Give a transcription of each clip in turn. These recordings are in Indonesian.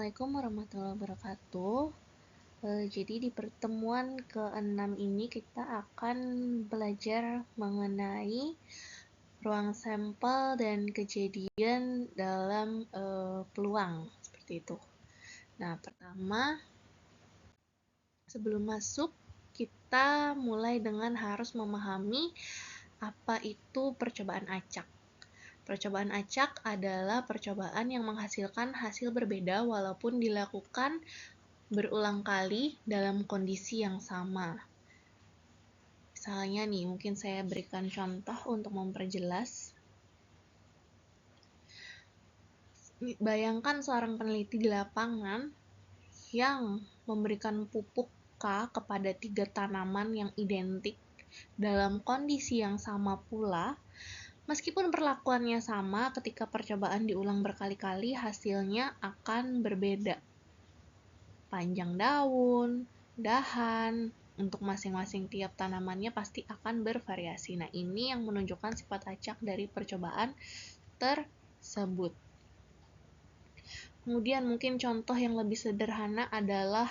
Assalamualaikum warahmatullahi wabarakatuh. Jadi di pertemuan ke-6 ini kita akan belajar mengenai ruang sampel dan kejadian dalam peluang seperti itu. Nah, pertama sebelum masuk kita mulai dengan harus memahami apa itu percobaan acak. Percobaan acak adalah percobaan yang menghasilkan hasil berbeda walaupun dilakukan berulang kali dalam kondisi yang sama. Misalnya nih, mungkin saya berikan contoh untuk memperjelas. Bayangkan seorang peneliti di lapangan yang memberikan pupuk K kepada 3 tanaman yang identik dalam kondisi yang sama pula. Meskipun perlakuannya sama, ketika percobaan diulang berkali-kali, hasilnya akan berbeda. Panjang daun, dahan, untuk masing-masing tiap tanamannya pasti akan bervariasi. Nah, ini yang menunjukkan sifat acak dari percobaan tersebut. Kemudian mungkin contoh yang lebih sederhana adalah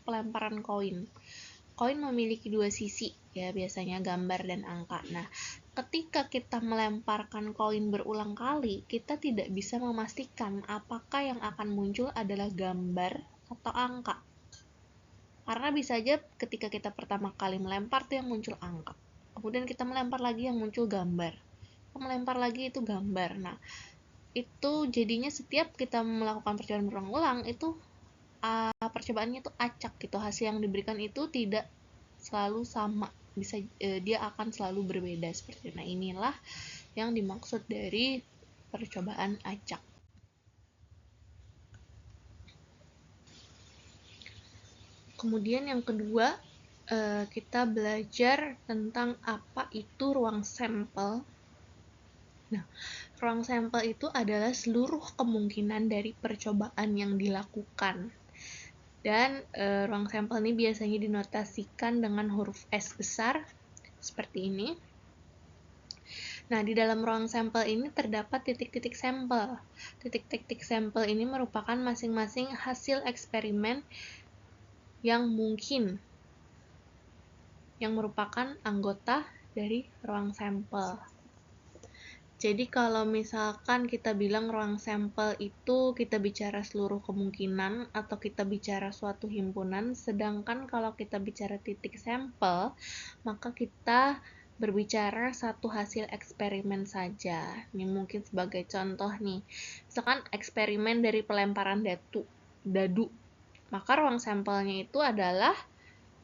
pelemparan koin. Koin memiliki dua sisi, ya biasanya gambar dan angka. Nah, ketika kita melemparkan koin berulang kali, kita tidak bisa memastikan apakah yang akan muncul adalah gambar atau angka. Karena bisa aja ketika kita pertama kali melempar tuh yang muncul angka. Kemudian kita melempar lagi yang muncul gambar. Melempar lagi itu gambar. Nah, itu jadinya setiap kita melakukan percobaan berulang-ulang itu percobaannya itu acak gitu. Hasil yang diberikan itu tidak selalu sama. Bisa dia akan selalu berbeda seperti itu. Nah, inilah yang dimaksud dari percobaan acak. Kemudian yang kedua, kita belajar tentang apa itu ruang sampel. Nah, ruang sampel itu adalah seluruh kemungkinan dari percobaan yang dilakukan. Dan ruang sampel ini biasanya dinotasikan dengan huruf S besar, seperti ini. Nah, di dalam ruang sampel ini terdapat titik-titik sampel. Titik-titik sampel ini merupakan masing-masing hasil eksperimen yang mungkin, yang merupakan anggota dari ruang sampel. Jadi kalau misalkan kita bilang ruang sampel itu kita bicara seluruh kemungkinan atau kita bicara suatu himpunan, sedangkan kalau kita bicara titik sampel, maka kita berbicara satu hasil eksperimen saja. Ini mungkin sebagai contoh nih, misalkan eksperimen dari pelemparan dadu, maka ruang sampelnya itu adalah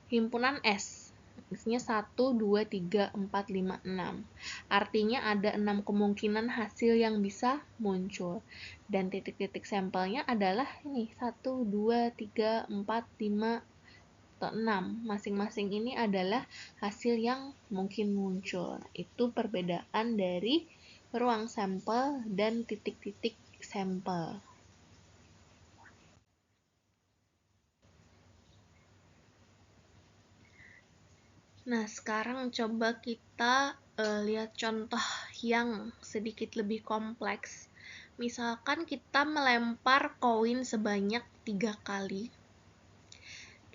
himpunan S. Isinya 1, 2, 3, 4, 5, 6. Artinya ada 6 kemungkinan hasil yang bisa muncul. Dan titik-titik sampelnya adalah ini 1, 2, 3, 4, 5, atau 6. Masing-masing ini adalah hasil yang mungkin muncul. Itu perbedaan dari ruang sampel dan titik-titik sampel. Nah, sekarang coba kita lihat contoh yang sedikit lebih kompleks. Misalkan kita melempar koin sebanyak 3 kali.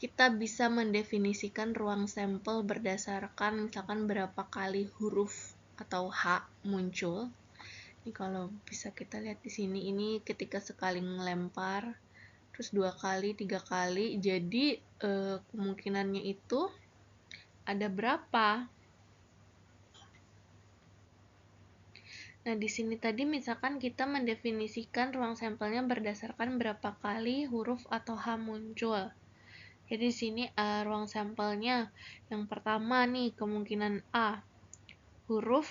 Kita bisa mendefinisikan ruang sampel berdasarkan misalkan berapa kali huruf atau H muncul. Ini kalau bisa kita lihat di sini, ini ketika sekali melempar, terus 2 kali, 3 kali, jadi kemungkinannya itu ada berapa? Nah, di sini tadi misalkan kita mendefinisikan ruang sampelnya berdasarkan berapa kali huruf atau H muncul. Jadi di sini ruang sampelnya yang pertama nih kemungkinan A, huruf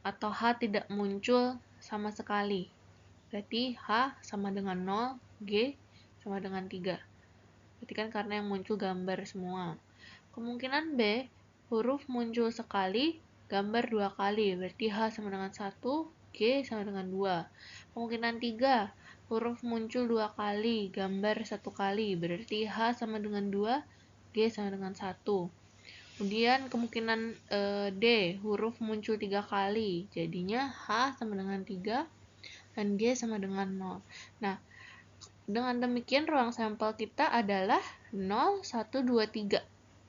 atau H tidak muncul sama sekali. Berarti H sama dengan 0, G sama dengan 3. Berarti kan karena yang muncul gambar semua. Kemungkinan B, huruf muncul sekali, gambar 2 kali, berarti H sama dengan 1, G sama dengan 2. Kemungkinan 3, huruf muncul 2 kali, gambar 1 kali, berarti H sama dengan 2, G sama dengan 1. Kemudian kemungkinan D, huruf muncul 3 kali, jadinya H sama dengan 3, dan G sama dengan 0. Nah, Dengan demikian ruang sampel kita adalah 0, 1, 2, 3,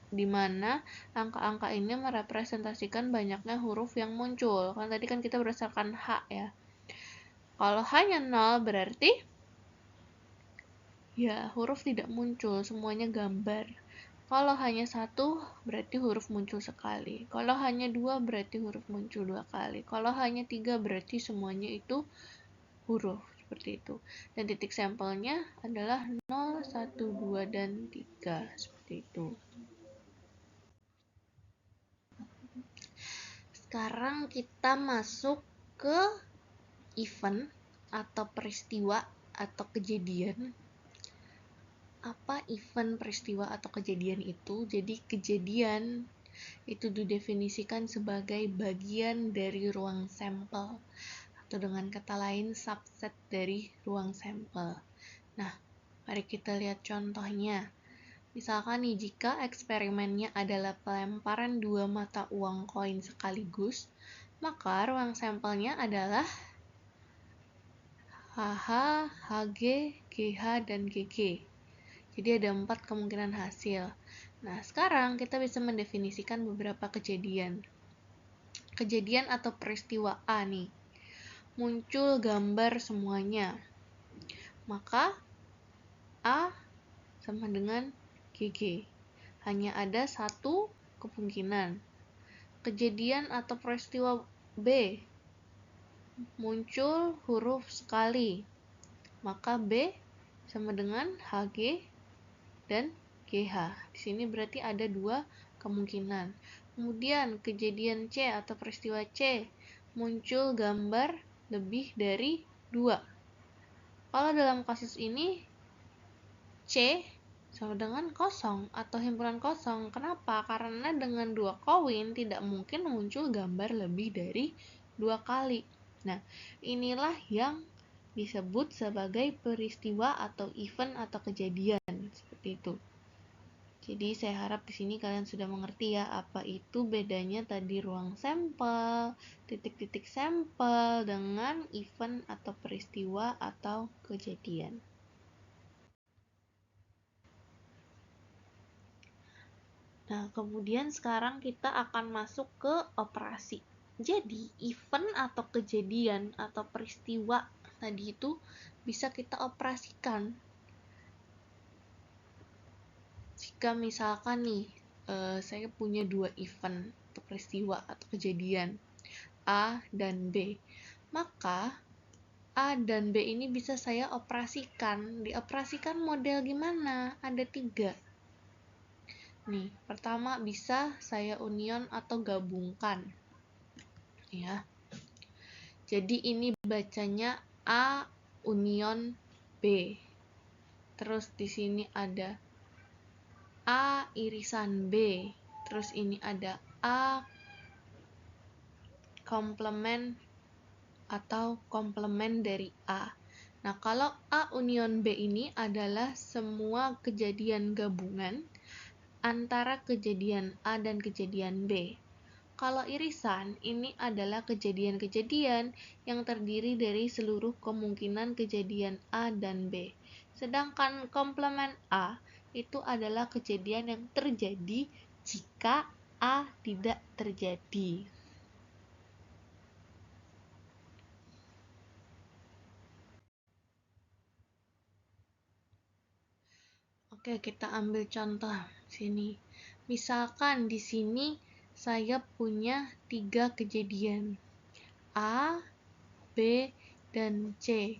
di mana angka-angka ini merepresentasikan banyaknya huruf yang muncul. Kan tadi kan kita berdasarkan H ya. Kalau hanya 0 berarti ya huruf tidak muncul, semuanya gambar. Kalau hanya 1 berarti huruf muncul sekali. Kalau hanya 2 berarti huruf muncul 2 kali. Kalau hanya 3 berarti semuanya itu huruf, seperti itu. Dan titik sampelnya adalah 0, 1, 2, dan 3, seperti itu. Sekarang kita masuk ke event atau peristiwa atau kejadian. Apa event, peristiwa, atau kejadian itu? Jadi kejadian itu didefinisikan sebagai bagian dari ruang sampel, atau dengan kata lain subset dari ruang sampel. Nah, mari kita lihat contohnya. Misalkan nih, jika eksperimennya adalah pelemparan 2 mata uang koin sekaligus, maka ruang sampelnya adalah HH, HG, GH, dan GG. Jadi ada 4 kemungkinan hasil. Nah, sekarang kita bisa mendefinisikan beberapa kejadian. Kejadian atau peristiwa A nih. Muncul gambar semuanya. Maka A sama dengan GG. Hanya ada satu kemungkinan. Kejadian atau peristiwa B. Muncul huruf sekali. Maka B sama dengan HG dan GH. Di sini berarti ada 2 kemungkinan. Kemudian kejadian C atau peristiwa C, muncul gambar lebih dari 2. Kalau dalam kasus ini C sama dengan kosong atau himpunan kosong. Kenapa? Karena dengan 2 koin tidak mungkin muncul gambar lebih dari 2 kali. Nah, inilah yang disebut sebagai peristiwa atau event atau kejadian, seperti itu. Jadi saya harap di sini kalian sudah mengerti ya apa itu bedanya tadi ruang sampel, titik-titik sampel dengan event atau peristiwa atau kejadian. Nah, kemudian sekarang kita akan masuk ke operasi. Jadi, event atau kejadian atau peristiwa tadi itu bisa kita operasikan. Jika misalkan nih, saya punya 2 event atau peristiwa atau kejadian A dan B, maka A dan B ini bisa saya operasikan. Dioperasikan model gimana? Ada 3. Nih, pertama bisa saya union atau gabungkan. Ya. Jadi ini bacanya A union B. Terus di sini ada A irisan B. Terus ini ada A komplement atau komplement dari A. Nah, kalau A union B ini adalah semua kejadian gabungan antara kejadian A dan kejadian B. Kalau irisan, ini adalah kejadian-kejadian yang terdiri dari seluruh kemungkinan kejadian A dan B. Sedangkan komplement A itu adalah kejadian yang terjadi jika A tidak terjadi. Oke, kita ambil contoh sini. Misalkan di sini saya punya 3 kejadian. A, B, dan C.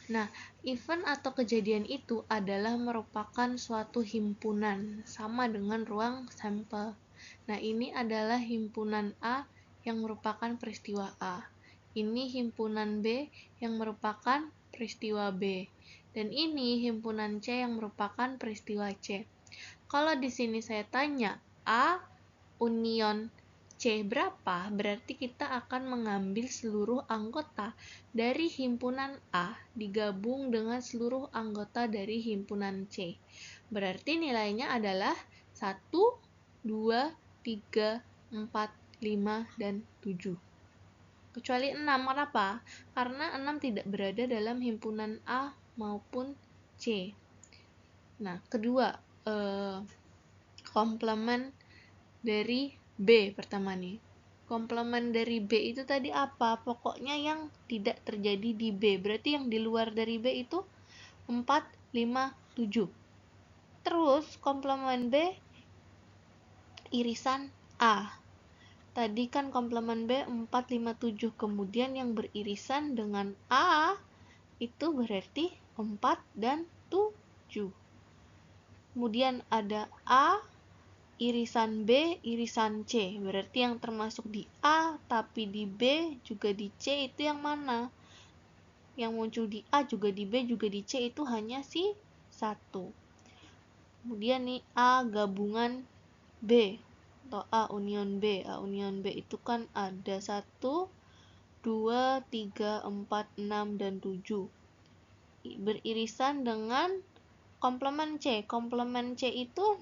Nah, event atau kejadian itu adalah merupakan suatu himpunan, sama dengan ruang sampel. Nah, ini adalah himpunan A yang merupakan peristiwa A. Ini himpunan B yang merupakan peristiwa B. Dan ini himpunan C yang merupakan peristiwa C. Kalau di sini saya tanya A union C berapa, berarti kita akan mengambil seluruh anggota dari himpunan A digabung dengan seluruh anggota dari himpunan C. Berarti nilainya adalah 1, 2, 3, 4, 5, dan 7. Kecuali 6, kenapa? Karena 6 tidak berada dalam himpunan A maupun C. Nah, kedua, komplement dari B pertama nih. Komplement dari B itu tadi apa? Pokoknya yang tidak terjadi di B. Berarti yang di luar dari B itu 4, 5, 7. Terus komplement B irisan A. Tadi kan komplement B 4, 5, 7. Kemudian yang beririsan dengan A itu berarti 4 dan 7. Kemudian ada A irisan B, irisan C. Berarti yang termasuk di A tapi di B juga di C itu yang mana? Yang muncul di A juga di B juga di C itu hanya si 1. Kemudian nih A gabungan B atau A union B. A union B itu kan ada 1, 2, 3, 4, 6, dan 7. Beririsan dengan komplement C. Komplement C itu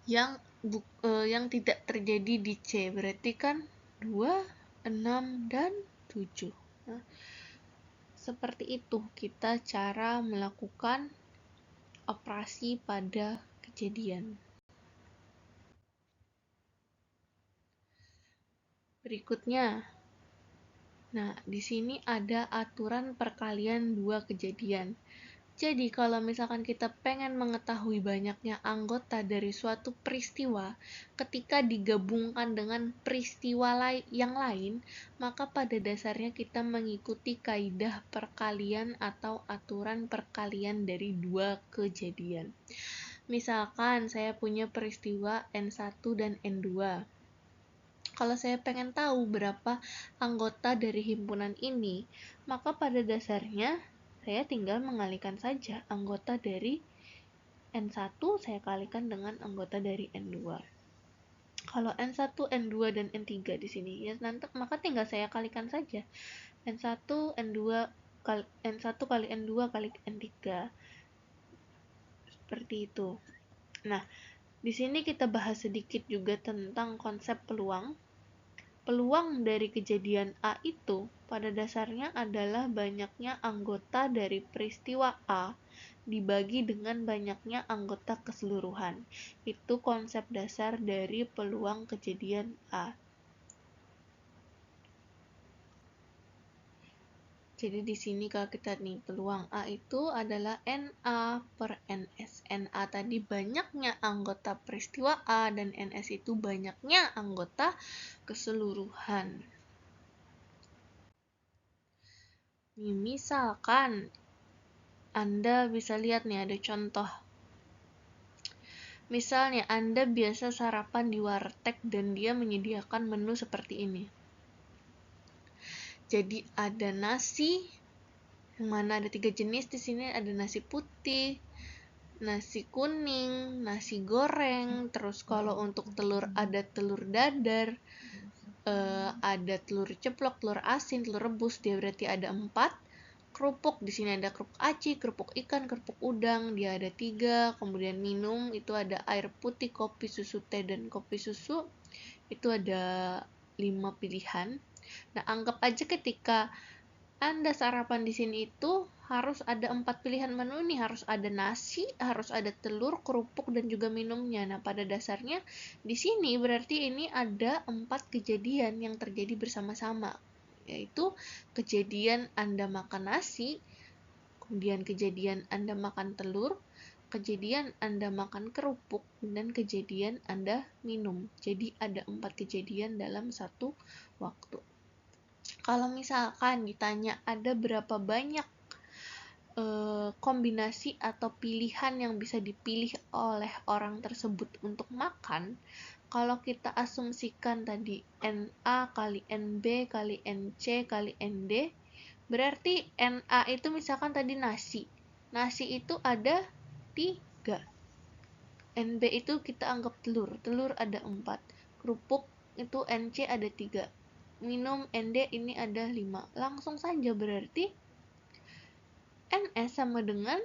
yang tidak terjadi di C. Berarti kan 2, 6, dan 7. Nah, seperti itu kita cara melakukan operasi pada kejadian. Berikutnya, nah di sini ada aturan perkalian dua kejadian. Jadi kalau misalkan kita pengen mengetahui banyaknya anggota dari suatu peristiwa, ketika digabungkan dengan peristiwa yang lain, maka pada dasarnya kita mengikuti kaidah perkalian atau aturan perkalian dari dua kejadian. Misalkan saya punya peristiwa N1 dan N2. Kalau saya pengen tahu berapa anggota dari himpunan ini, maka pada dasarnya saya tinggal mengalihkan saja anggota dari N1 saya kalikan dengan anggota dari N2. Kalau N1, N2, dan N3 di sini, ya nanti maka tinggal saya kalikan saja. N1, N2, N1 kali N2 kali N3. Seperti itu. Nah, di sini kita bahas sedikit juga tentang konsep peluang. Peluang dari kejadian A itu pada dasarnya adalah banyaknya anggota dari peristiwa A dibagi dengan banyaknya anggota keseluruhan. Itu konsep dasar dari peluang kejadian A. Jadi di sini kalau kita nih peluang A itu adalah NA per NS. NA tadi banyaknya anggota peristiwa A dan NS itu banyaknya anggota keseluruhan. Nih, misalkan Anda bisa lihat nih ada contoh. Misalnya Anda biasa sarapan di warteg dan dia menyediakan menu seperti ini. Jadi ada nasi, yang mana ada 3 jenis di sini, ada nasi putih, nasi kuning, nasi goreng, terus kalau untuk telur ada telur dadar, ada telur ceplok, telur asin, telur rebus, dia berarti ada 4. Kerupuk, di sini ada kerupuk aci, kerupuk ikan, kerupuk udang, dia ada 3. Kemudian minum itu ada air putih, kopi, susu, teh, dan kopi susu, itu ada 5 pilihan. Nah, anggap aja ketika Anda sarapan di sini itu harus ada 4 pilihan menu nih, harus ada nasi, harus ada telur, kerupuk, dan juga minumnya. Nah, pada dasarnya di sini berarti ini ada 4 kejadian yang terjadi bersama-sama, yaitu kejadian Anda makan nasi, kemudian kejadian Anda makan telur, kejadian Anda makan kerupuk, dan kejadian Anda minum. Jadi ada 4 kejadian dalam satu waktu. Kalau misalkan ditanya ada berapa banyak kombinasi atau pilihan yang bisa dipilih oleh orang tersebut untuk makan, kalau kita asumsikan tadi NA kali NB kali NC kali ND, berarti NA itu misalkan tadi nasi. Nasi itu ada 3. NB itu kita anggap telur. Telur ada 4. Kerupuk itu NC ada 3. Minum ND ini ada 5. Langsung saja berarti NS sama dengan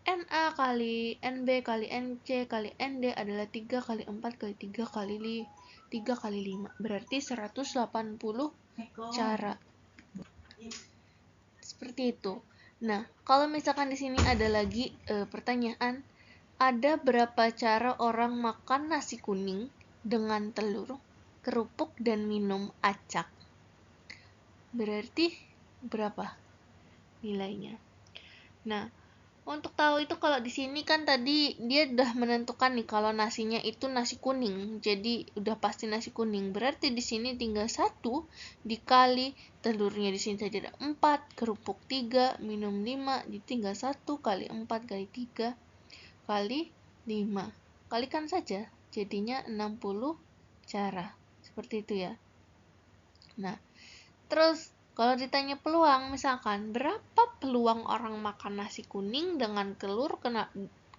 NA kali NB kali NC kali ND adalah 3 kali 4 kali 3 kali 5. Berarti 180 cara. Seperti itu. Nah, kalau misalkan di sini ada lagi pertanyaan, ada berapa cara orang makan nasi kuning dengan telur, kerupuk, dan minum acak? Berarti berapa nilainya? Nah, untuk tahu itu kalau di sini kan tadi dia udah menentukan nih kalau nasinya itu nasi kuning, jadi udah pasti nasi kuning. Berarti di sini tinggal 1 dikali telurnya di sini saja ada 4, kerupuk 3, minum 5, jadi tinggal 1 kali 4 kali 3 kali 5. Kalikan saja, jadinya 60 cara. Seperti itu ya. Nah, terus kalau ditanya peluang, misalkan berapa peluang orang makan nasi kuning dengan telur,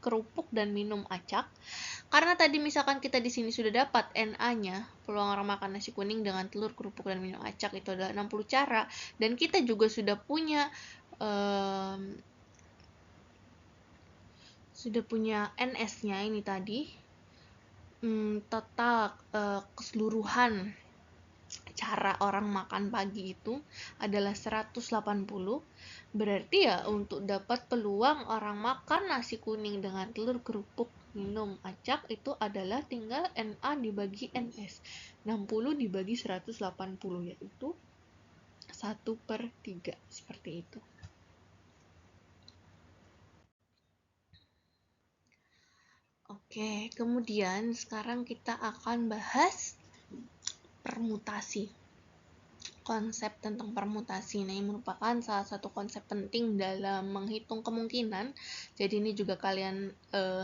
kerupuk, dan minum acak? Karena tadi misalkan kita di sini sudah dapat NA-nya, peluang orang makan nasi kuning dengan telur, kerupuk, dan minum acak itu adalah 60 cara, dan kita juga sudah punya NS-nya ini tadi, total keseluruhan cara orang makan pagi itu adalah 180. Berarti ya untuk dapat peluang orang makan nasi kuning dengan telur, kerupuk, minum acak itu adalah tinggal NA dibagi NS. 60 dibagi 180 yaitu 1/3. Seperti itu. Oke, kemudian sekarang kita akan bahas permutasi. Konsep tentang permutasi ini merupakan salah satu konsep penting dalam menghitung kemungkinan. Jadi ini juga kalian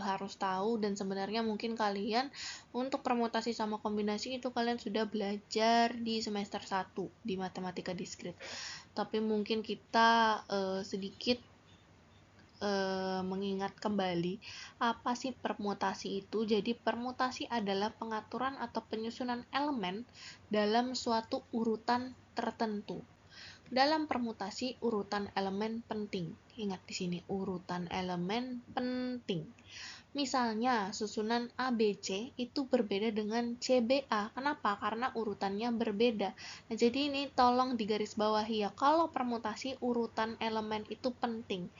harus tahu, dan sebenarnya mungkin kalian untuk permutasi sama kombinasi itu kalian sudah belajar di semester 1 di matematika diskrit. Tapi mungkin kita sedikit mengingat kembali apa sih permutasi itu. Jadi permutasi adalah pengaturan atau penyusunan elemen dalam suatu urutan tertentu. Dalam permutasi, urutan elemen penting. Ingat di sini urutan elemen penting. Misalnya susunan ABC itu berbeda dengan CBA. Kenapa? Karena urutannya berbeda. Nah, jadi ini tolong digarisbawahi ya. Kalau permutasi urutan elemen itu penting.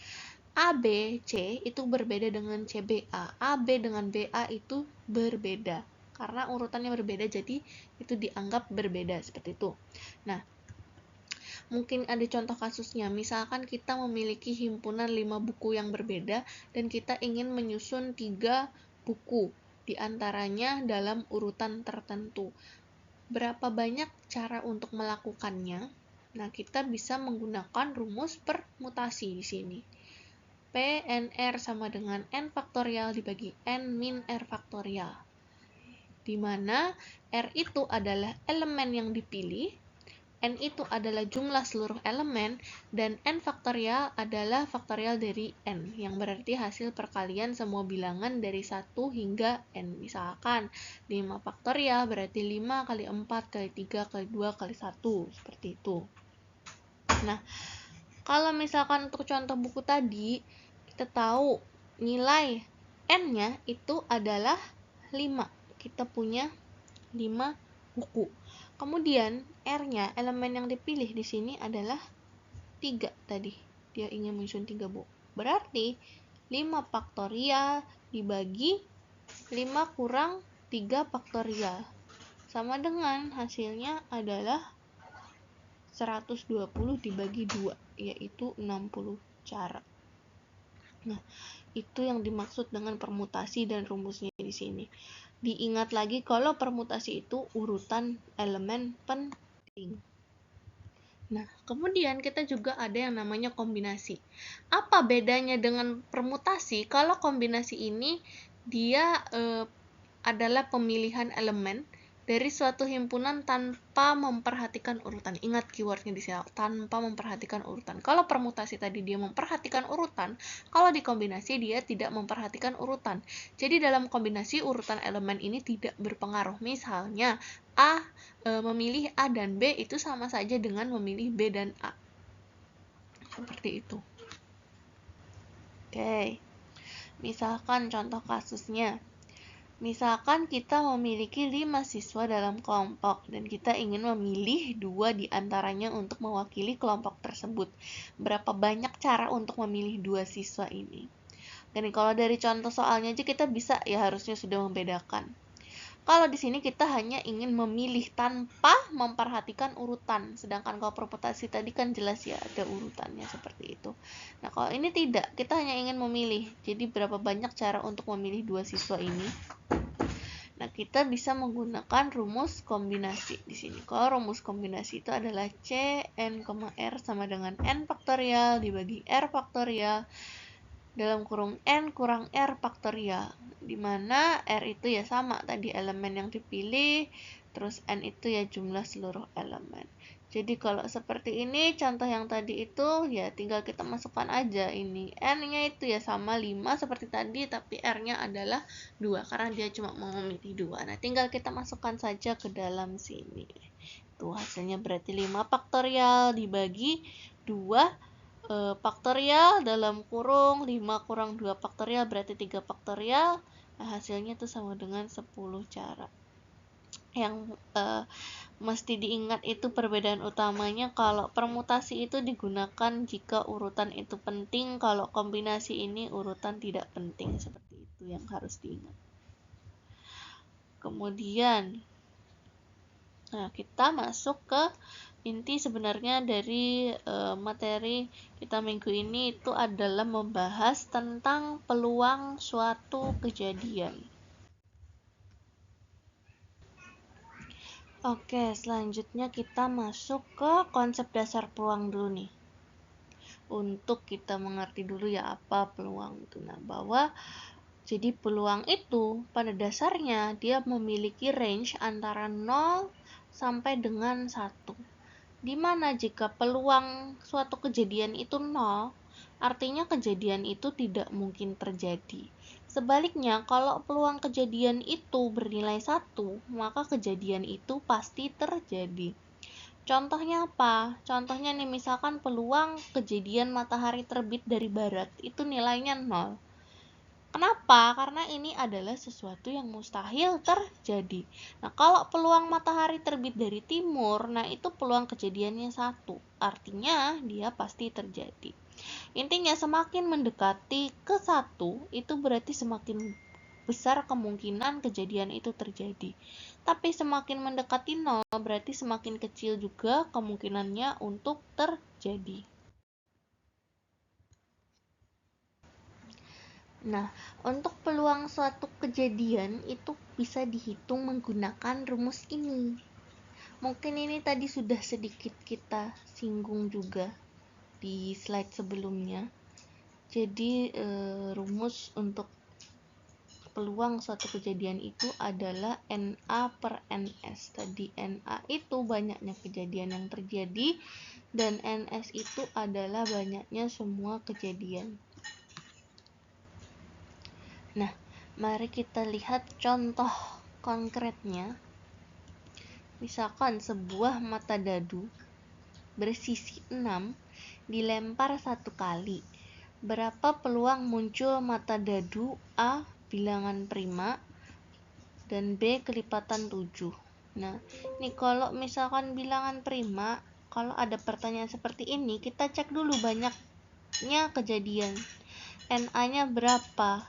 AB, C itu berbeda dengan CBA. AB dengan BA itu berbeda. Karena urutannya berbeda, jadi itu dianggap berbeda seperti itu. Nah, mungkin ada contoh kasusnya. Misalkan kita memiliki himpunan 5 buku yang berbeda dan kita ingin menyusun 3 buku di antaranya dalam urutan tertentu. Berapa banyak cara untuk melakukannya? Nah, kita bisa menggunakan rumus permutasi di sini. P n R sama dengan N faktorial dibagi N min R faktorial, di mana R itu adalah elemen yang dipilih, N itu adalah jumlah seluruh elemen, dan N faktorial adalah faktorial dari N, yang berarti hasil perkalian semua bilangan dari 1 hingga N. Misalkan 5 faktorial berarti 5 kali 4 kali 3 kali 2 kali 1, seperti itu. Nah, kalau misalkan untuk contoh buku tadi, kita tahu nilai N-nya itu adalah 5. Kita punya 5 buku. Kemudian R-nya, elemen yang dipilih di sini adalah 3 tadi. Dia ingin menyusun 3 buku. Berarti 5 faktorial dibagi 5 kurang 3 faktorial. Sama dengan hasilnya adalah 120 dibagi 2, yaitu 60 cara. Nah, itu yang dimaksud dengan permutasi dan rumusnya di sini. Diingat lagi kalau permutasi itu urutan elemen penting. Nah, kemudian kita juga ada yang namanya kombinasi. Apa bedanya dengan permutasi? Kalau kombinasi ini dia adalah pemilihan elemen dari suatu himpunan tanpa memperhatikan urutan. Ingat keywordnya di sini, tanpa memperhatikan urutan. Kalau permutasi tadi dia memperhatikan urutan, kalau dikombinasi dia tidak memperhatikan urutan. Jadi dalam kombinasi urutan elemen ini tidak berpengaruh. Misalnya A memilih A dan B itu sama saja dengan memilih B dan A. Seperti itu. Oke. Misalkan contoh kasusnya. Misalkan kita memiliki 5 siswa dalam kelompok dan kita ingin memilih 2 di antaranya untuk mewakili kelompok tersebut. Berapa banyak cara untuk memilih 2 siswa ini? Dan kalau dari contoh soalnya aja kita bisa ya harusnya sudah membedakan. Kalau di sini kita hanya ingin memilih tanpa memperhatikan urutan, sedangkan kalau permutasi tadi kan jelas ya ada urutannya seperti itu. Nah, kalau ini tidak, kita hanya ingin memilih. Jadi berapa banyak cara untuk memilih 2 siswa ini? Nah, kita bisa menggunakan rumus kombinasi di sini. Kalau rumus kombinasi itu adalah C, N, R sama dengan N faktorial dibagi R faktorial dalam kurung N kurang R faktorial, dimana R itu ya sama tadi elemen yang dipilih, terus N itu ya jumlah seluruh elemen. Jadi kalau seperti ini contoh yang tadi itu ya tinggal kita masukkan aja ini N-nya itu ya sama 5 seperti tadi, tapi R-nya adalah 2 karena dia cuma mau memilih 2. Nah, tinggal kita masukkan saja ke dalam sini. Tuh hasilnya berarti 5 faktorial dibagi 2 faktorial dalam kurung 5 kurang 2 faktorial berarti 3 faktorial. Nah, hasilnya itu sama dengan 10 cara. Yang mesti diingat itu perbedaan utamanya, kalau permutasi itu digunakan jika urutan itu penting, kalau kombinasi ini urutan tidak penting, seperti itu yang harus diingat. Kemudian nah, kita masuk ke inti sebenarnya dari materi kita minggu ini itu adalah membahas tentang peluang suatu kejadian. Oke, selanjutnya kita masuk ke konsep dasar peluang dulu nih. Untuk kita mengerti dulu ya apa peluang itu. Nah, bahwa jadi peluang itu pada dasarnya dia memiliki range antara 0 sampai dengan 1. Dimana jika peluang suatu kejadian itu 0, artinya kejadian itu tidak mungkin terjadi. Sebaliknya, kalau peluang kejadian itu bernilai 1, maka kejadian itu pasti terjadi. Contohnya apa? Contohnya nih, misalkan peluang kejadian matahari terbit dari barat itu nilainya 0. Kenapa? Karena ini adalah sesuatu yang mustahil terjadi. Nah, kalau peluang matahari terbit dari timur, nah itu peluang kejadiannya 1. Artinya dia pasti terjadi. Intinya semakin mendekati ke 1, itu berarti semakin besar kemungkinan kejadian itu terjadi. Tapi semakin mendekati 0, berarti semakin kecil juga kemungkinannya untuk terjadi. Nah, untuk peluang suatu kejadian itu bisa dihitung menggunakan rumus ini. Mungkin ini tadi sudah sedikit kita singgung juga di slide sebelumnya. Jadi rumus untuk peluang suatu kejadian itu adalah NA per NS. Tadi NA itu banyaknya kejadian yang terjadi dan NS itu adalah banyaknya semua kejadian. Nah, mari kita lihat contoh konkretnya. Misalkan sebuah mata dadu bersisi 6 dilempar 1 kali. Berapa peluang muncul mata dadu A bilangan prima dan B kelipatan 7? Nah, ini kalau misalkan bilangan prima, kalau ada pertanyaan seperti ini, kita cek dulu banyaknya kejadian. NA-nya berapa?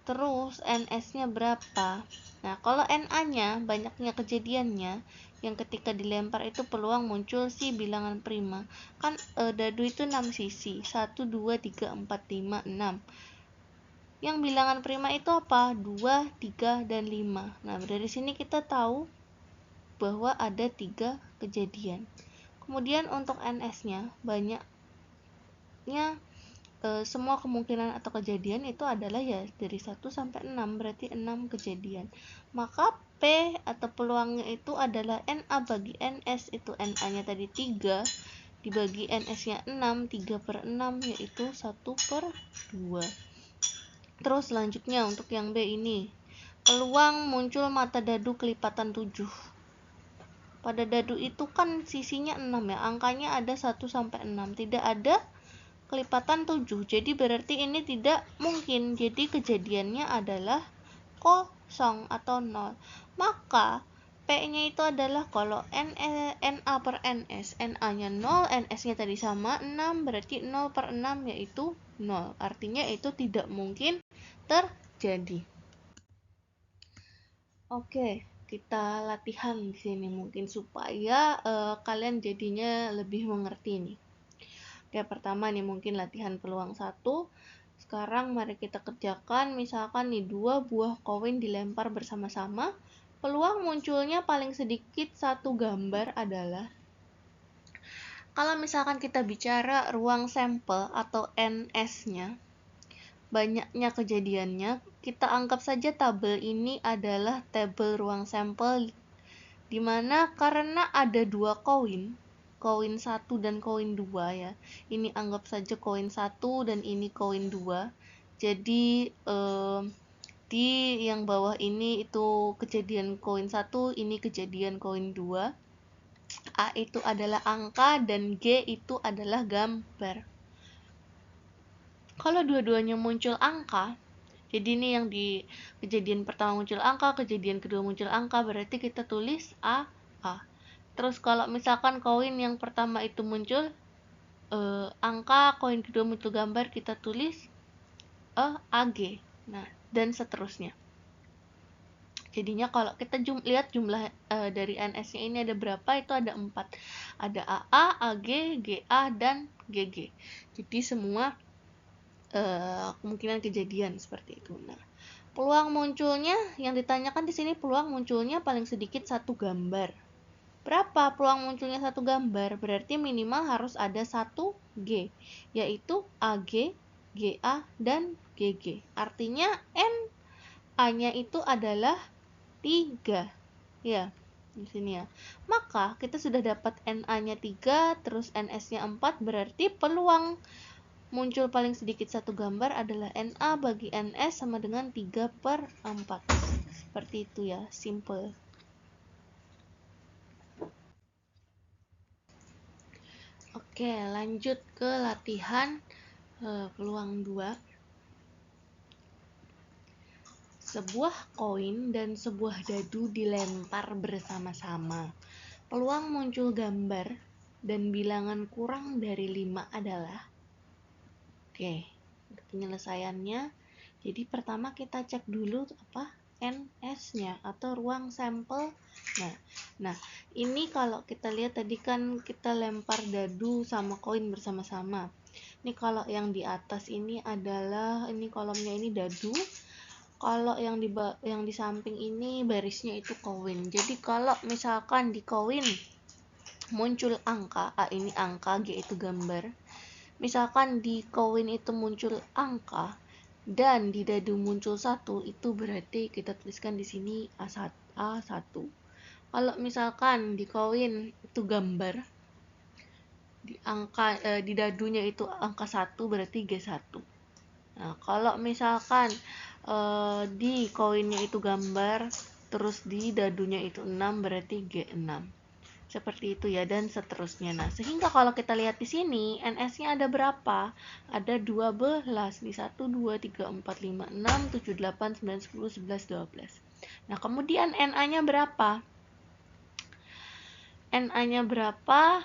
Terus NS-nya berapa? Nah, kalau NA-nya banyaknya kejadiannya, yang ketika dilempar itu peluang muncul si bilangan prima. Kan dadu itu 6 sisi, 1, 2, 3, 4, 5, 6. Yang bilangan prima itu apa? 2, 3, dan 5. Nah, dari sini kita tahu bahwa ada 3 kejadian. Kemudian untuk NS-nya, banyaknya semua kemungkinan atau kejadian itu adalah ya dari 1 sampai 6, berarti 6 kejadian. Maka P atau peluangnya itu adalah NA bagi NS, itu NA-nya tadi 3 dibagi NS-nya 6, 3 per 6 yaitu 1 per 2. Terus selanjutnya untuk yang B ini, peluang muncul mata dadu kelipatan 7. Pada dadu itu kan sisinya 6 ya, angkanya ada 1 sampai 6, tidak ada kelipatan 7, jadi berarti ini tidak mungkin. Jadi kejadiannya adalah kosong atau 0. Maka P-nya itu adalah kalau NA per NS, NA-nya 0, NS-nya tadi sama 6, berarti 0 per 6 yaitu 0. Artinya itu tidak mungkin terjadi. Oke, kita latihan di sini mungkin supaya kalian jadinya lebih mengerti nih. Oke, pertama nih mungkin latihan peluang 1. Sekarang mari kita kerjakan, misalkan nih 2 buah koin dilempar bersama-sama. Peluang munculnya paling sedikit satu gambar adalah, kalau misalkan kita bicara ruang sampel atau NS-nya, banyaknya kejadiannya, kita anggap saja tabel ini adalah tabel ruang sampel, dimana karena ada dua koin 1 dan koin 2 ya. Ini anggap saja koin 1 dan ini koin 2. Jadi di yang bawah ini itu kejadian koin 1, ini kejadian koin 2. A itu adalah angka dan G itu adalah gambar. Kalau dua-duanya muncul angka, jadi ini yang di kejadian pertama muncul angka, kejadian kedua muncul angka, berarti kita tulis A. Terus kalau misalkan koin yang pertama itu muncul angka, koin kedua muncul gambar, kita tulis AG. Nah, dan seterusnya. Jadinya kalau kita lihat jumlah dari NS-nya ini ada berapa, itu ada 4. Ada AA, AG, GA, dan GG. Jadi semua kemungkinan kejadian seperti itu. Nah, peluang munculnya yang ditanyakan di sini, peluang munculnya paling sedikit satu gambar. Berapa peluang munculnya satu gambar? Berarti minimal harus ada 1 G, yaitu AG, GA, dan GG. Artinya NA-nya itu adalah 3. Ya, di sini ya. Maka kita sudah dapat NA-nya 3, terus NS-nya 4, berarti peluang muncul paling sedikit satu gambar adalah NA bagi NS sama dengan 3/4. Seperti itu ya, simple. Oke, lanjut ke latihan peluang 2. Sebuah koin dan sebuah dadu dilempar bersama-sama. Peluang muncul gambar dan bilangan kurang dari 5 adalah, oke, penyelesaiannya. Jadi pertama kita cek dulu apa NS-nya atau ruang sampel. Nah, ini kalau kita lihat tadi kan kita lempar dadu sama koin bersama-sama. Ini kalau yang di atas ini adalah, ini kolomnya ini dadu. Kalau yang di samping ini barisnya itu koin. Jadi kalau misalkan di koin muncul angka, A ini angka, G itu gambar. Misalkan di koin itu muncul angka dan di dadu muncul 1, itu berarti kita tuliskan di sini A1. Kalau misalkan di koin itu gambar, di dadunya itu angka 1, berarti G1. Nah, kalau misalkan di koinnya itu gambar, terus di dadunya itu 6, berarti G6. Seperti itu ya, dan seterusnya. Nah, sehingga kalau kita lihat di sini, NS-nya ada berapa? Ada 12. Di 1, 2, 3, 4, 5, 6, 7, 8, 9, 10, 11, 12. Nah, kemudian NA-nya berapa? NA-nya berapa?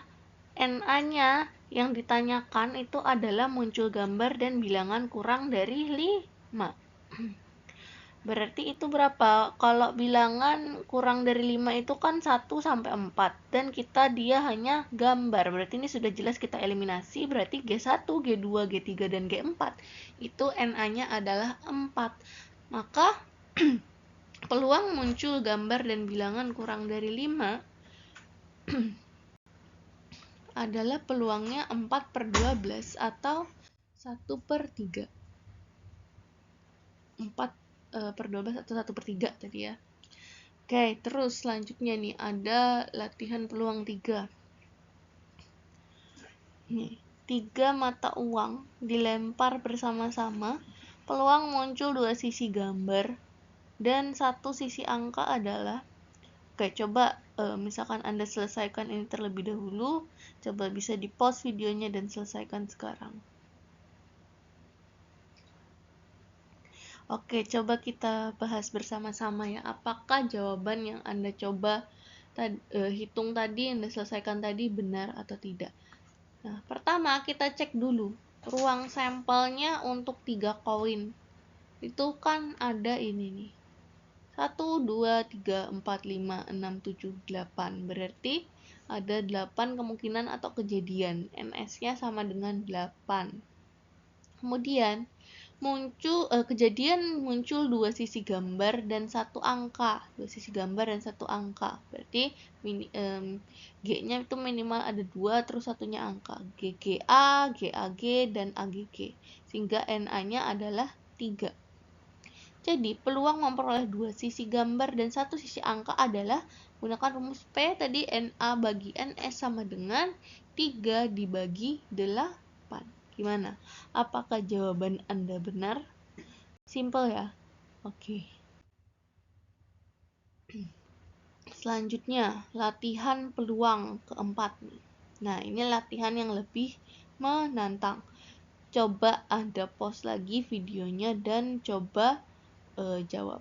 NA-nya yang ditanyakan itu adalah muncul gambar dan bilangan kurang dari 5. Berarti itu berapa? Kalau bilangan kurang dari 5 itu kan 1 sampai 4. Dan dia hanya gambar. Berarti ini sudah jelas kita eliminasi. Berarti G1, G2, G3, dan G4. Itu NA-nya adalah 4. Maka peluang muncul gambar dan bilangan kurang dari 5 adalah peluangnya 4/12 atau 1/3. 4/12 atau 1/3 tadi ya. Oke, terus selanjutnya nih ada latihan peluang 3. Nih, 3 mata uang dilempar bersama-sama. Peluang muncul 2 sisi gambar dan 1 sisi angka adalah, oke, coba misalkan Anda selesaikan ini terlebih dahulu. Coba bisa di pause videonya dan selesaikan sekarang. Oke, coba kita bahas bersama-sama ya. Apakah jawaban yang Anda coba hitung tadi, Anda selesaikan tadi benar atau tidak? Nah, pertama kita cek dulu ruang sampelnya untuk 3 koin. Itu kan ada ini nih. 1, 2, 3, 4, 5, 6, 7, 8. Berarti ada 8 kemungkinan atau kejadian. NS-nya sama dengan 8. Kemudian kejadian muncul dua sisi gambar dan satu angka. Dua sisi gambar dan satu angka. Berarti G-nya itu minimal ada 2, terus satunya angka. GGA, GAG, dan AGG. Sehingga NA-nya adalah 3. Jadi, peluang memperoleh dua sisi gambar dan satu sisi angka adalah gunakan rumus P tadi, NA bagi NS sama dengan 3 dibagi 8. Gimana? Apakah jawaban Anda benar? Simple ya? Oke. Selanjutnya, latihan peluang keempat nih. Nah, ini latihan yang lebih menantang. Coba Anda pause lagi videonya dan coba jawab.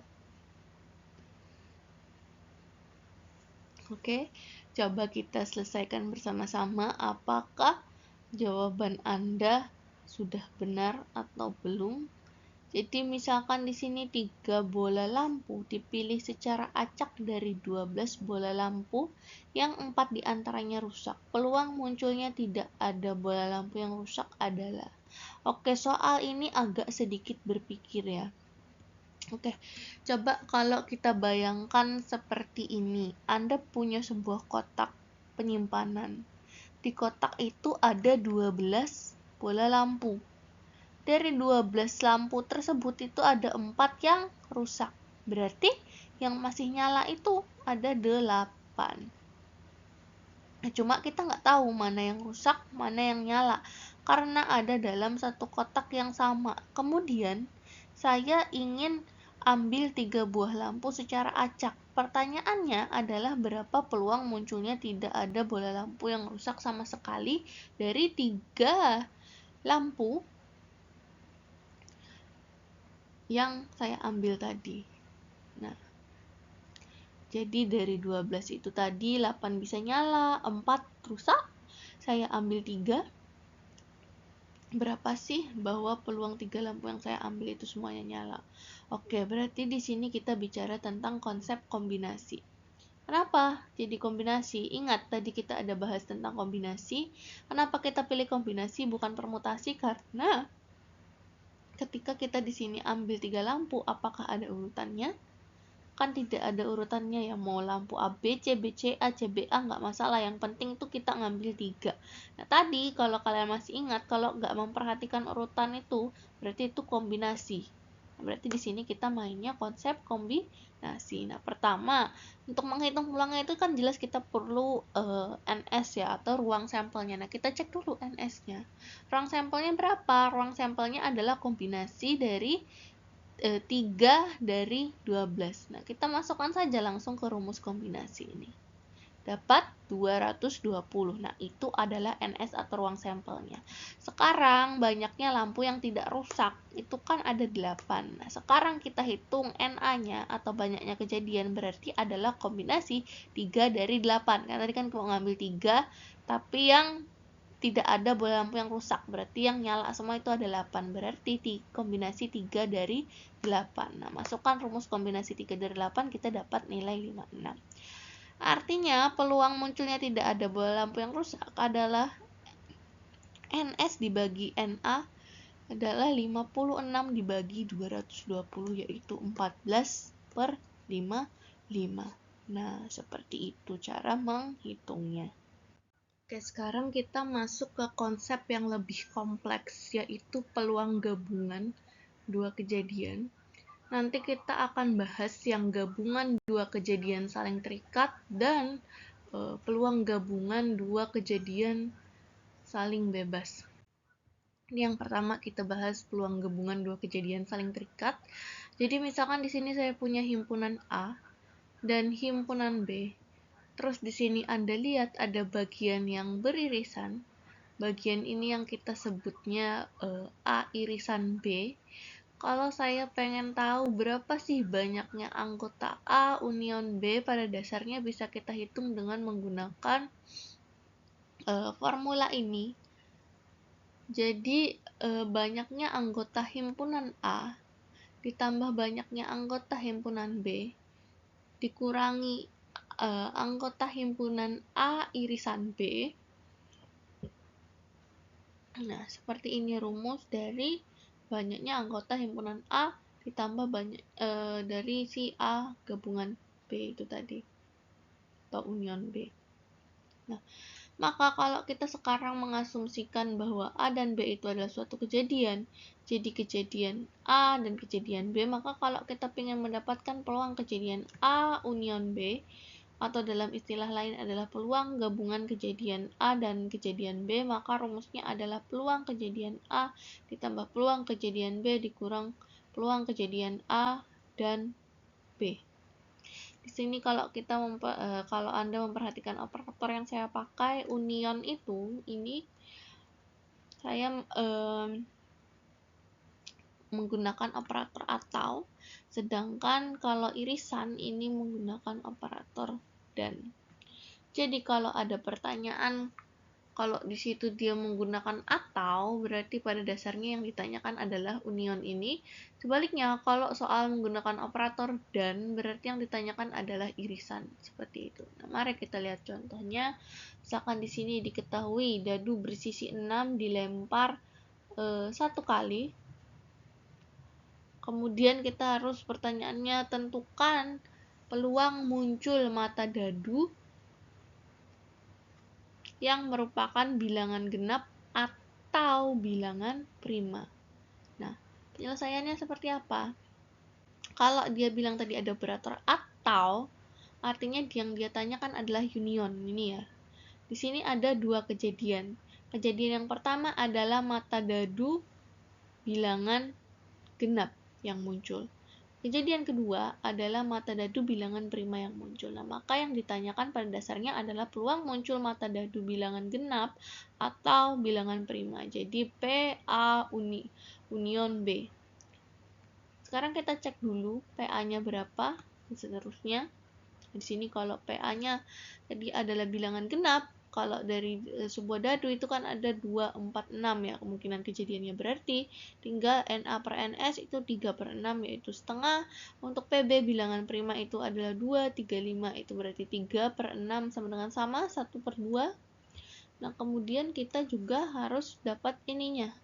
Oke, coba kita selesaikan bersama-sama apakah jawaban Anda sudah benar atau belum. Jadi misalkan di sini 3 bola lampu dipilih secara acak dari 12 bola lampu yang 4 diantaranya rusak. Peluang munculnya tidak ada bola lampu yang rusak adalah. Oke, soal ini agak sedikit berpikir ya. Oke, coba kalau kita bayangkan seperti ini. Anda punya sebuah kotak penyimpanan. Di kotak itu ada 12 bola lampu. Dari 12 lampu tersebut itu ada 4 yang rusak. Berarti yang masih nyala itu ada 8. Nah, cuma kita nggak tahu mana yang rusak, mana yang nyala. Karena ada dalam satu kotak yang sama. Kemudian, saya ingin ambil 3 buah lampu secara acak. Pertanyaannya adalah berapa peluang munculnya tidak ada bola lampu yang rusak sama sekali dari 3 lampu yang saya ambil tadi. Nah, jadi dari 12 itu tadi 8 bisa nyala, 4 rusak. Saya ambil 3. Berapa sih bahwa peluang 3 lampu yang saya ambil itu semuanya nyala? Oke, berarti di sini kita bicara tentang konsep kombinasi. Kenapa jadi kombinasi? Ingat tadi kita ada bahas tentang kombinasi. Kenapa kita pilih kombinasi bukan permutasi? Karena ketika kita di sini ambil 3 lampu, apakah ada urutannya? Kan tidak ada urutannya ya, mau lampu A, B, C, B, C, A, C, B, A nggak masalah, yang penting tuh kita ngambil 3. Nah tadi kalau kalian masih ingat, kalau nggak memperhatikan urutan itu berarti itu kombinasi. Nah, berarti di sini kita mainnya konsep kombinasi. Nah pertama, untuk menghitung peluangnya itu kan jelas kita perlu NS ya, atau ruang sampelnya. Nah kita cek dulu NS-nya. Ruang sampelnya berapa? Ruang sampelnya adalah kombinasi dari 3 dari 12. Nah, kita masukkan saja langsung ke rumus kombinasi ini. Dapat 220. Nah, itu adalah NS atau ruang sampelnya. Sekarang, banyaknya lampu yang tidak rusak. Itu kan ada 8. Nah, sekarang kita hitung NA-nya atau banyaknya kejadian berarti adalah kombinasi 3 dari 8. Karena tadi kan kalau ngambil 3, tapi yang tidak ada bola lampu yang rusak, berarti yang nyala semua itu ada 8, berarti kombinasi 3 dari 8. Nah, masukkan rumus kombinasi 3 dari 8, kita dapat nilai 56. Artinya, peluang munculnya tidak ada bola lampu yang rusak adalah NS dibagi NA adalah 56 dibagi 220, yaitu 14/55. Nah, seperti itu cara menghitungnya. Oke, sekarang kita masuk ke konsep yang lebih kompleks, yaitu peluang gabungan dua kejadian. Nanti kita akan bahas yang gabungan dua kejadian saling terikat dan peluang gabungan dua kejadian saling bebas. Ini yang pertama kita bahas peluang gabungan dua kejadian saling terikat. Jadi misalkan di sini saya punya himpunan A dan himpunan B. Terus di sini Anda lihat ada bagian yang beririsan. Bagian ini yang kita sebutnya A irisan B. Kalau saya pengen tahu berapa sih banyaknya anggota A union B, pada dasarnya bisa kita hitung dengan menggunakan formula ini. Jadi banyaknya anggota himpunan A ditambah banyaknya anggota himpunan B dikurangi anggota himpunan A irisan B. Nah, seperti ini rumus dari banyaknya anggota himpunan A ditambah banyak dari si A gabungan B itu tadi, atau union B. Nah, maka kalau kita sekarang mengasumsikan bahwa A dan B itu adalah suatu kejadian, jadi kejadian A dan kejadian B, maka kalau kita ingin mendapatkan peluang kejadian A union B, atau dalam istilah lain adalah peluang gabungan kejadian A dan kejadian B, maka rumusnya adalah peluang kejadian A ditambah peluang kejadian B dikurang peluang kejadian A dan B. Di sini kalau kalau Anda memperhatikan operator yang saya pakai union itu, ini saya menggunakan operator atau, sedangkan kalau irisan ini menggunakan operator dan. Jadi kalau ada pertanyaan, kalau di situ dia menggunakan atau, berarti pada dasarnya yang ditanyakan adalah union ini. Sebaliknya, kalau soal menggunakan operator dan, berarti yang ditanyakan adalah irisan. Seperti itu. Nah, mari kita lihat contohnya. Misalkan di sini diketahui dadu bersisi 6 dilempar 1 kali. Kemudian kita harus pertanyaannya tentukan peluang muncul mata dadu yang merupakan bilangan genap atau bilangan prima. Nah, penyelesaiannya seperti apa? Kalau dia bilang tadi ada operator atau, artinya yang dia tanyakan adalah union. Ini ya. Di sini ada dua kejadian. Kejadian yang pertama adalah mata dadu bilangan genap yang muncul. Kejadian kedua adalah mata dadu bilangan prima yang muncul. Nah, maka yang ditanyakan pada dasarnya adalah peluang muncul mata dadu bilangan genap atau bilangan prima. Jadi PA union B. Sekarang kita cek dulu PA-nya berapa dan seterusnya. Di sini kalau PA-nya tadi adalah bilangan genap, kalau dari sebuah dadu itu kan ada 2, 4, 6 ya kemungkinan kejadiannya, berarti tinggal NA per NS itu 3/6 yaitu setengah. Untuk PB bilangan prima itu adalah 2, 3, 5 itu berarti 3/6 sama 1/2. Nah, kemudian kita juga harus dapat ininya,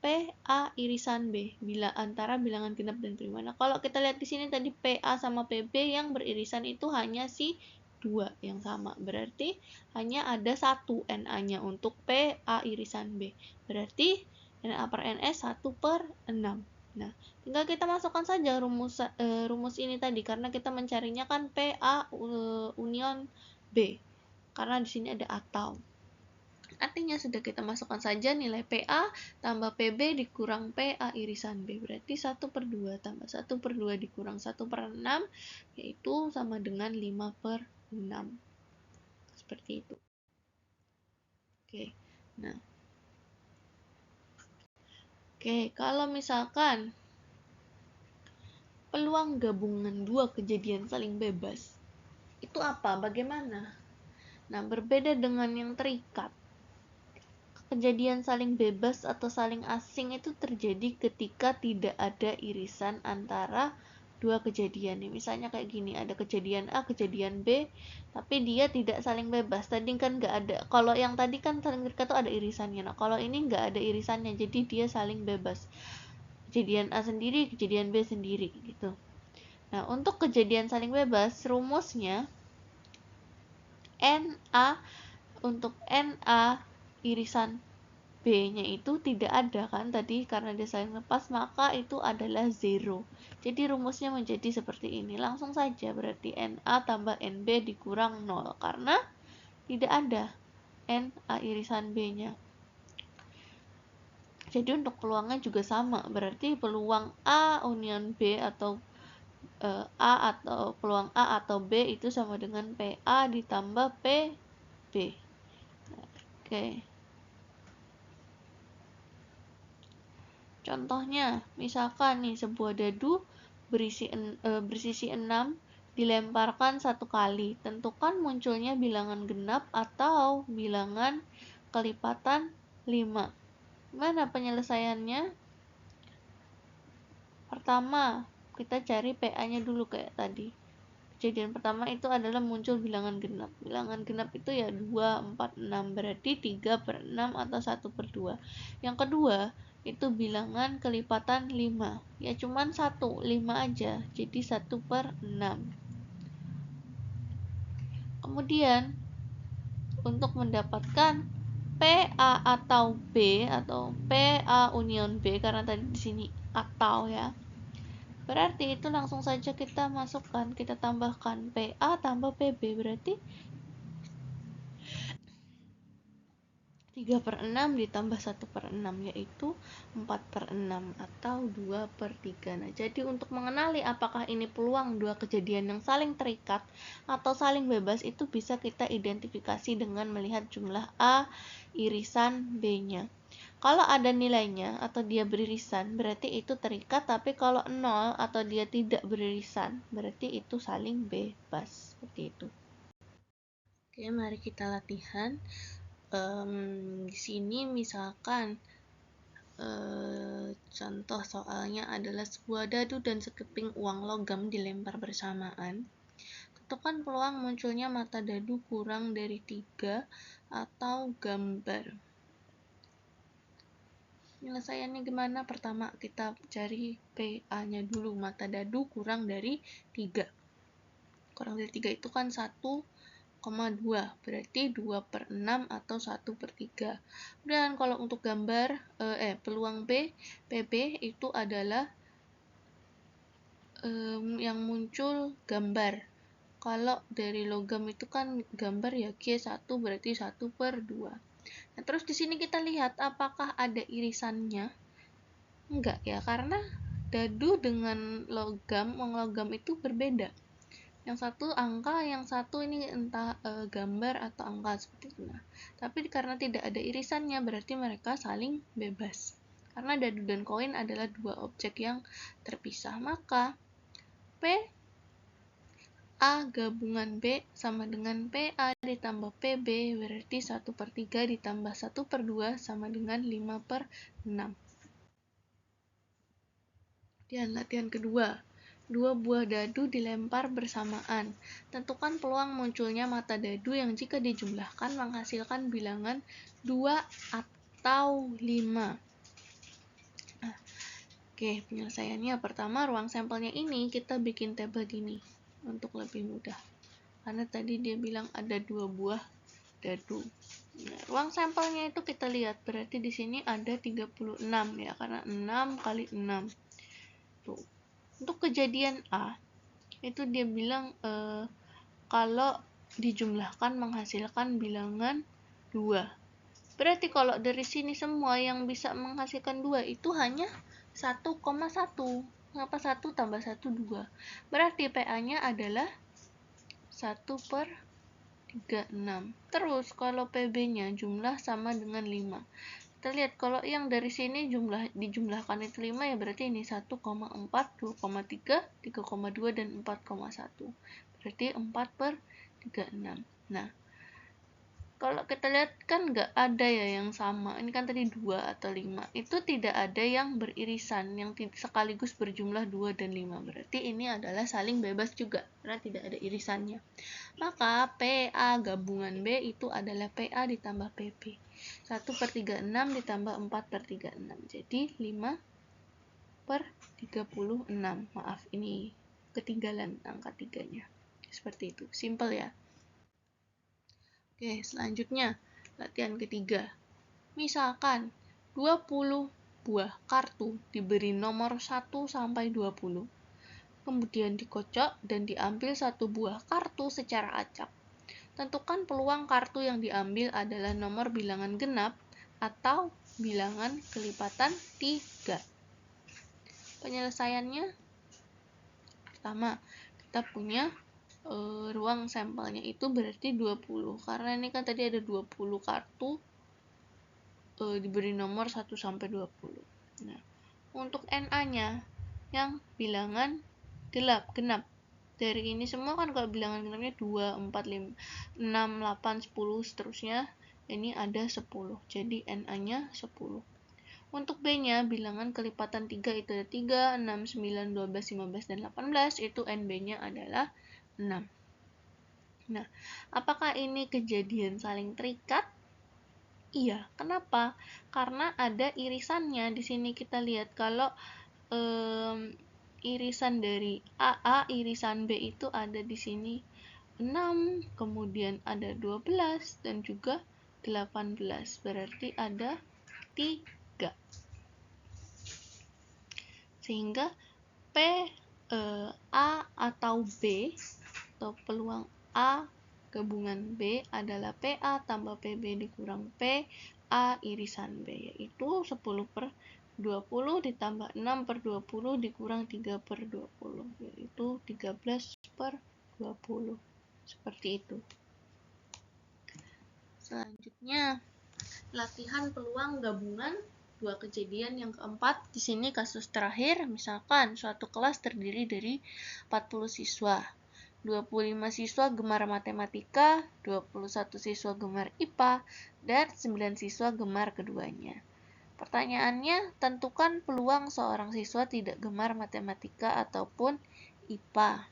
PA irisan B bila antara bilangan genap dan prima. Nah, kalau kita lihat di sini tadi PA sama PB yang beririsan itu hanya si 2 yang sama. Berarti hanya ada 1 NA-nya untuk PA irisan B. Berarti NA per NS 1/6. Nah, tinggal kita masukkan saja rumus ini tadi karena kita mencarinya kan PA union B. Karena di sini ada atau. Artinya sudah kita masukkan saja nilai PA tambah PB dikurang PA irisan B. Berarti 1/2 tambah 1/2 dikurang 1/6, yaitu sama dengan 5/6. Seperti itu. Oke. Nah. Oke, kalau misalkan peluang gabungan dua kejadian saling bebas, itu apa? Bagaimana? Nah, berbeda dengan yang terikat. Kejadian saling bebas atau saling asing itu terjadi ketika tidak ada irisan antara dua kejadian. Misalnya kayak gini, ada kejadian A, kejadian B, tapi dia tidak saling bebas. Tadi kan nggak ada. Kalau yang tadi kan saling terikat tuh ada irisannya. Nah, kalau ini nggak ada irisannya, jadi dia saling bebas. Kejadian A sendiri, kejadian B sendiri, gitu. Nah, untuk kejadian saling bebas, rumusnya NA untuk NA irisan B-nya itu tidak ada kan tadi, karena dia saling lepas maka itu adalah 0. Jadi rumusnya menjadi seperti ini. Langsung saja berarti NA tambah NB dikurang 0 karena tidak ada NA irisan B-nya. Jadi untuk peluangnya juga sama, berarti peluang A union B atau peluang A atau B itu sama dengan PA ditambah PB. Oke. Contohnya, misalkan nih sebuah dadu bersisi 6 dilemparkan satu kali. Tentukan munculnya bilangan genap atau bilangan kelipatan 5. Mana penyelesaiannya? Pertama, kita cari PA-nya dulu kayak tadi. Kejadian pertama itu adalah muncul bilangan genap. Bilangan genap itu ya 2, 4, 6. Berarti 3/6 atau 1/2. Yang kedua, itu bilangan kelipatan 5. Ya cuman 1, 5 aja. Jadi 1/6. Kemudian, untuk mendapatkan PA atau B atau PA union B, karena tadi di sini atau ya, berarti itu langsung saja kita masukkan, kita tambahkan PA tambah PB, berarti 3/6 ditambah 1/6 yaitu 4/6 atau 2/3. Nah, jadi untuk mengenali apakah ini peluang dua kejadian yang saling terikat atau saling bebas itu bisa kita identifikasi dengan melihat jumlah A irisan B-nya. Kalau ada nilainya atau dia beririsan berarti itu terikat, tapi kalau 0 atau dia tidak beririsan berarti itu saling bebas. Seperti itu. Oke, mari kita latihan. Di sini misalkan contoh soalnya adalah sebuah dadu dan sekeping uang logam dilempar bersamaan. Tentukan peluang munculnya mata dadu kurang dari 3 atau gambar. Penyelesaiannya gimana? Pertama kita cari PA-nya dulu, mata dadu kurang dari 3. Kurang dari 3 itu kan 1,2, berarti 2/6 atau 1/3. Dan kalau untuk gambar peluang PB itu adalah yang muncul gambar. Kalau dari logam itu kan gambar ya G1 berarti 1/2. Nah, terus di sini kita lihat apakah ada irisannya? Enggak ya, karena dadu dengan uang logam itu berbeda. Yang satu angka, yang satu ini entah gambar atau angka seperti itu. Nah, tapi karena tidak ada irisannya berarti mereka saling bebas. Karena dadu dan koin adalah dua objek yang terpisah, maka P A gabungan B sama dengan PA ditambah PB berarti 1/3 ditambah 1/2 sama dengan 5/6. Dan latihan kedua. 2 buah dadu dilempar bersamaan. Tentukan peluang munculnya mata dadu yang jika dijumlahkan menghasilkan bilangan 2 atau 5. Nah, oke, penyelesaiannya pertama ruang sampelnya ini kita bikin tabel gini untuk lebih mudah. Karena tadi dia bilang ada 2 buah dadu. Nah, ruang sampelnya itu kita lihat berarti di sini ada 36 ya, karena 6 kali 6. Tuh. Untuk kejadian A itu dia bilang kalau dijumlahkan menghasilkan bilangan 2. Berarti kalau dari sini semua yang bisa menghasilkan 2 itu hanya 1,1. Kenapa 1 tambah 1 2? Berarti PA-nya adalah 1/36. Terus kalau PB-nya jumlah sama dengan 5. Kita lihat kalau yang dari sini dijumlahkan itu 5 ya, berarti ini 1,4, 2,3, 3,2 dan 4,1. Berarti 4/36. Nah, kalau kita lihat kan nggak ada ya yang sama. Ini kan tadi 2 atau 5. Itu tidak ada yang beririsan, yang sekaligus berjumlah 2 dan 5. Berarti ini adalah saling bebas juga, karena tidak ada irisannya. Maka PA gabungan B itu adalah PA ditambah PB. 1/36 ditambah 4/36. Jadi 5/36. Maaf, ini ketinggalan angka 3-nya. Seperti itu. Simple ya. Oke, selanjutnya latihan ketiga. Misalkan 20 buah kartu diberi nomor 1 sampai 20. Kemudian dikocok dan diambil satu buah kartu secara acak. Tentukan peluang kartu yang diambil adalah nomor bilangan genap atau bilangan kelipatan 3. Penyelesaiannya pertama, kita punya ruang sampelnya itu berarti 20. Karena ini kan tadi ada 20 kartu diberi nomor 1 sampai 20. Nah, untuk NA-nya yang bilangan genap. Dari ini semua kan kalau bilangan genapnya 2, 4, 5, 6, 8, 10 seterusnya. Ini ada 10. Jadi NA-nya 10. Untuk B-nya bilangan kelipatan 3 itu ada 3, 6, 9, 12, 15, dan 18. Itu NB-nya adalah 6. Nah, apakah ini kejadian saling terikat? Iya, kenapa? Karena ada irisannya. Di sini kita lihat kalau irisan dari AA, irisan B itu ada di sini 6, kemudian ada 12, dan juga 18. Berarti ada 3. Sehingga A atau B, atau peluang A gabungan B adalah PA tambah PB dikurang PA irisan B, yaitu 10/20 ditambah 6/20 dikurang 3/20, yaitu 13/20. Seperti itu. Selanjutnya, latihan peluang gabungan dua kejadian yang keempat. Di sini kasus terakhir, misalkan suatu kelas terdiri dari 40 siswa. 25 siswa gemar matematika, 21 siswa gemar IPA, dan 9 siswa gemar keduanya. Pertanyaannya, tentukan peluang seorang siswa tidak gemar matematika ataupun IPA.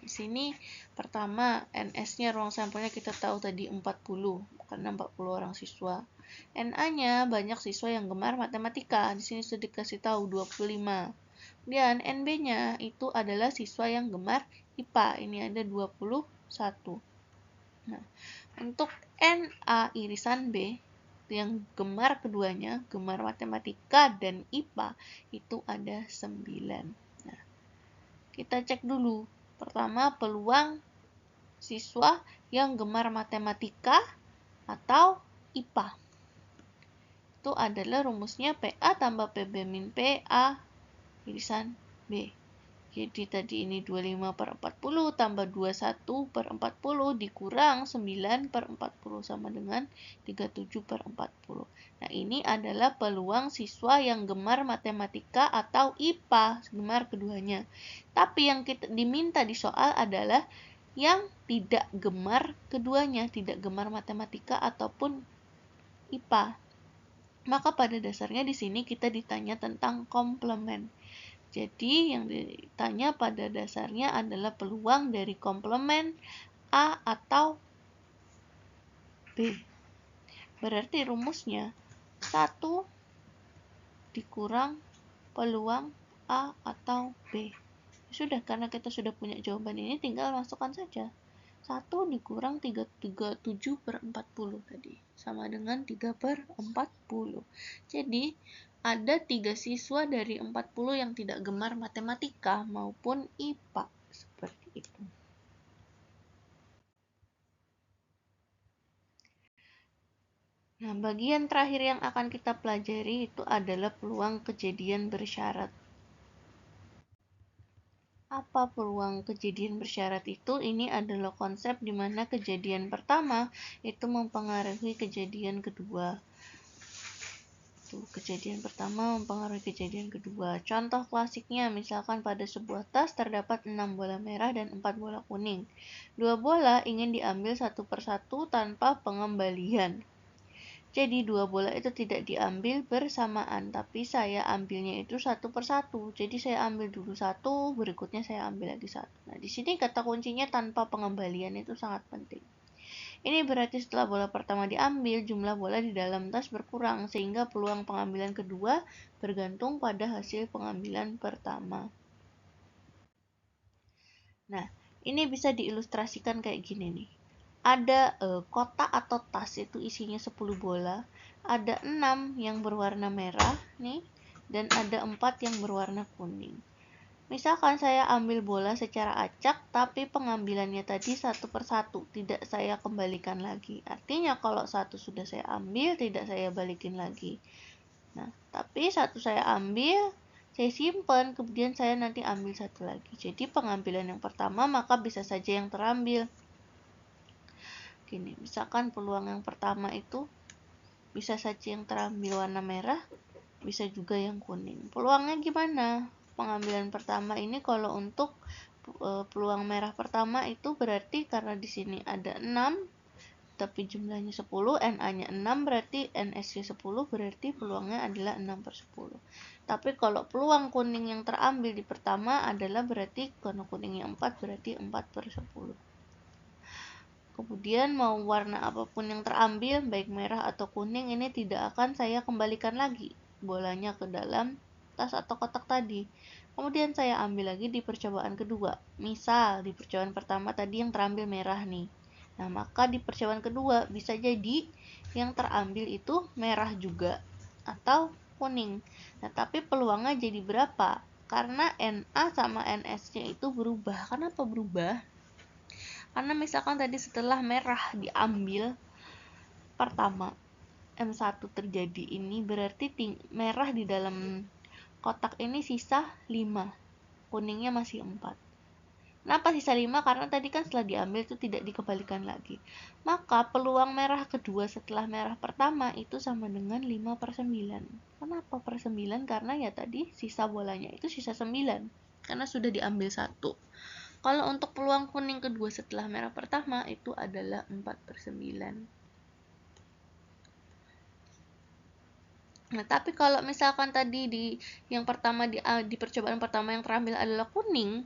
Di sini pertama, NS-nya ruang sampelnya kita tahu tadi 40, karena 40 orang siswa. NA-nya banyak siswa yang gemar matematika. Di sini sudah dikasih tahu 25. Dan NB-nya itu adalah siswa yang gemar IPA. Ini ada 21. Nah, untuk NA irisan B yang gemar keduanya, gemar matematika dan IPA, itu ada 9. Nah, kita cek dulu. Pertama, peluang siswa yang gemar matematika atau IPA. Itu adalah rumusnya PA tambah PB min PA irisan B. Jadi tadi ini 25/40 tambah 21/40 dikurang 9/40 sama dengan 37/40. Nah, ini adalah peluang siswa yang gemar matematika atau IPA, gemar keduanya. Tapi yang kita diminta di soal adalah yang tidak gemar keduanya, tidak gemar matematika ataupun IPA. Maka pada dasarnya di sini kita ditanya tentang komplement. Jadi yang ditanya pada dasarnya adalah peluang dari komplement A atau B. Berarti rumusnya 1 dikurang peluang A atau B. Sudah, karena kita sudah punya jawaban ini, tinggal masukkan saja. 1 dikurang 37/40 tadi, sama dengan 3/40. Jadi, ada 3 siswa dari 40 yang tidak gemar matematika maupun IPA. Seperti itu. Nah, bagian terakhir yang akan kita pelajari itu adalah peluang kejadian bersyarat. Apa peluang kejadian bersyarat itu? Ini adalah konsep di mana kejadian pertama itu mempengaruhi kejadian kedua. Kejadian pertama mempengaruhi kejadian kedua. Contoh klasiknya, misalkan pada sebuah tas terdapat 6 bola merah dan 4 bola kuning. 2 bola ingin diambil satu persatu tanpa pengembalian. Jadi 2 bola itu tidak diambil bersamaan, tapi saya ambilnya itu satu persatu. Jadi saya ambil dulu satu, berikutnya saya ambil lagi satu. Nah, di sini kata kuncinya tanpa pengembalian itu sangat penting. Ini berarti setelah bola pertama diambil, jumlah bola di dalam tas berkurang, sehingga peluang pengambilan kedua bergantung pada hasil pengambilan pertama. Nah, ini bisa diilustrasikan kayak gini nih. Ada kotak atau tas itu isinya 10 bola, ada 6 yang berwarna merah nih, dan ada 4 yang berwarna kuning. Misalkan saya ambil bola secara acak, tapi pengambilannya tadi satu persatu, tidak saya kembalikan lagi. Artinya kalau satu sudah saya ambil, tidak saya balikin lagi. Nah, tapi satu saya ambil, saya simpan, kemudian saya nanti ambil satu lagi. Jadi pengambilan yang pertama maka bisa saja yang terambil. Gini, misalkan peluang yang pertama itu bisa saja yang terambil warna merah, bisa juga yang kuning. Peluangnya gimana? Pengambilan pertama ini kalau untuk peluang merah pertama itu berarti karena di sini ada 6 tapi jumlahnya 10, NA-nya 6 berarti NS-nya 10, berarti peluangnya adalah 6/10. Tapi kalau peluang kuning yang terambil di pertama adalah berarti karena kuningnya 4 berarti 4/10. Kemudian mau warna apapun yang terambil, baik merah atau kuning, ini tidak akan saya kembalikan lagi bolanya ke dalam tas atau kotak tadi. Kemudian saya ambil lagi di percobaan kedua. Misal di percobaan pertama tadi yang terambil merah nih. Nah, maka di percobaan kedua bisa jadi yang terambil itu merah juga atau kuning. Nah, tapi peluangnya jadi berapa? Karena NA sama NS-nya itu berubah. Kenapa berubah? Karena misalkan tadi setelah merah diambil pertama M1 terjadi ini berarti merah di dalam kotak ini sisa 5. Kuningnya masih 4. Kenapa sisa 5? Karena tadi kan setelah diambil itu tidak dikembalikan lagi. Maka peluang merah kedua setelah merah pertama itu sama dengan 5/9. Kenapa per 9? Karena ya tadi sisa bolanya itu sisa 9. Karena sudah diambil 1. Kalau untuk peluang kuning kedua setelah merah pertama itu adalah 4/9. Nah, tapi kalau misalkan tadi di yang pertama di percobaan pertama yang terambil adalah kuning,